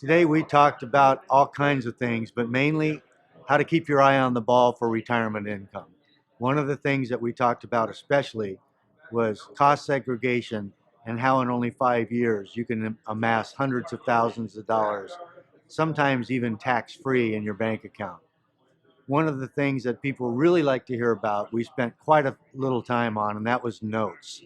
Today we talked about all kinds of things, but mainly how to keep your eye on the ball for retirement income. One of the things that we talked about especially was cost segregation and how in only 5 years you can amass hundreds of thousands of dollars, sometimes even tax-free in your bank account. One of the things that people really like to hear about, we spent quite a little time on, and that was notes.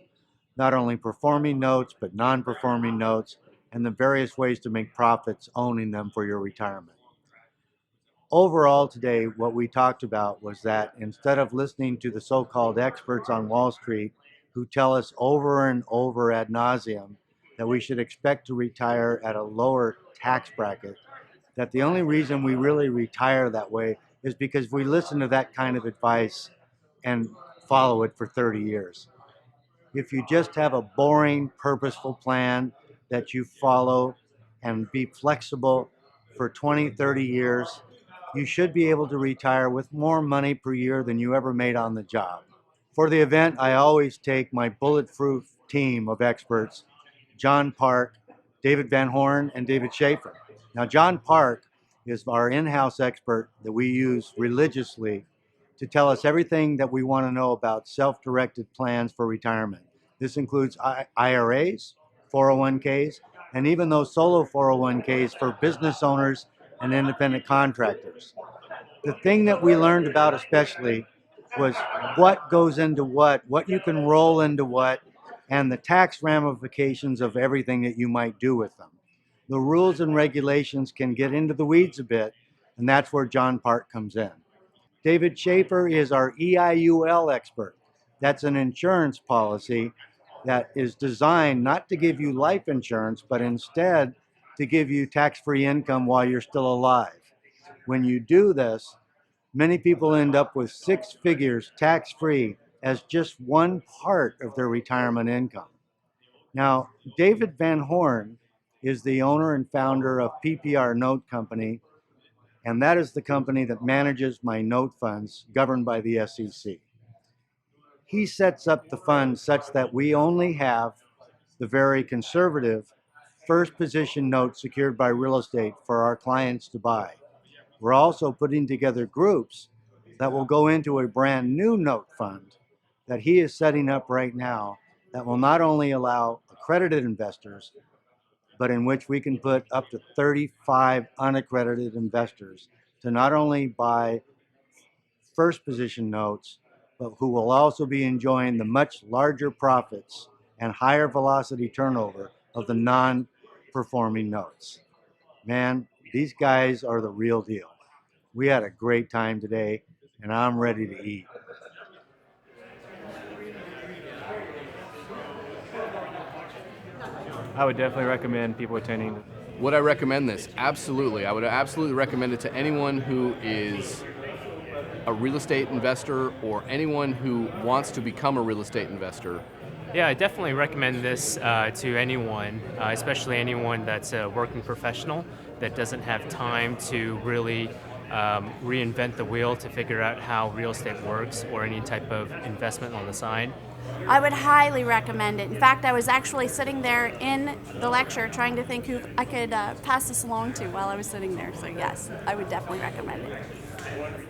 Not only performing notes, but non-performing notes, and the various ways to make profits owning them for your retirement. Overall today, what we talked about was that instead of listening to the so-called experts on Wall Street who tell us over and over ad nauseum that we should expect to retire at a lower tax bracket, that the only reason we really retire that way is because we listen to that kind of advice and follow it for 30 years. If you just have a boring, purposeful plan that you follow and be flexible for 20, 30 years, you should be able to retire with more money per year than you ever made on the job. For the event, I always take my bulletproof team of experts, John Park, David Van Horn, and David Schaefer. Now, John Park is our in-house expert that we use religiously to tell us everything that we want to know about self-directed plans for retirement. This includes IRAs, 401ks, and even those solo 401ks for business owners and independent contractors. The thing that we learned about especially was what goes into what you can roll into what, and the tax ramifications of everything that you might do with them. The rules and regulations can get into the weeds a bit, and that's where John Park comes in. David Schaefer is our EIUL expert. That's an insurance policy that is designed not to give you life insurance, but instead to give you tax-free income while you're still alive. When you do this, many people end up with 6 figures tax-free as just one part of their retirement income. Now, David Van Horn is the owner and founder of PPR Note Company, and that is the company that manages my note funds governed by the SEC. He sets up the funds such that we only have the very conservative first position notes secured by real estate for our clients to buy. We're also putting together groups that will go into a brand new note fund that he is setting up right now that will not only allow accredited investors, but in which we can put up to 35 unaccredited investors to not only buy first position notes, but who will also be enjoying the much larger profits and higher velocity turnover of the non-performing notes. Man, these guys are the real deal. We had a great time today, and I'm ready to eat. I would definitely recommend people attending. Would I recommend this? Absolutely. I would absolutely recommend it to anyone who is a real estate investor or anyone who wants to become a real estate investor. Yeah, I definitely recommend this to anyone, especially anyone that's a working professional that doesn't have time to really reinvent the wheel to figure out how real estate works or any type of investment on the side. I would highly recommend it. In fact, I was actually sitting there in the lecture trying to think who I could pass this along to while I was sitting there. So yes, I would definitely recommend it.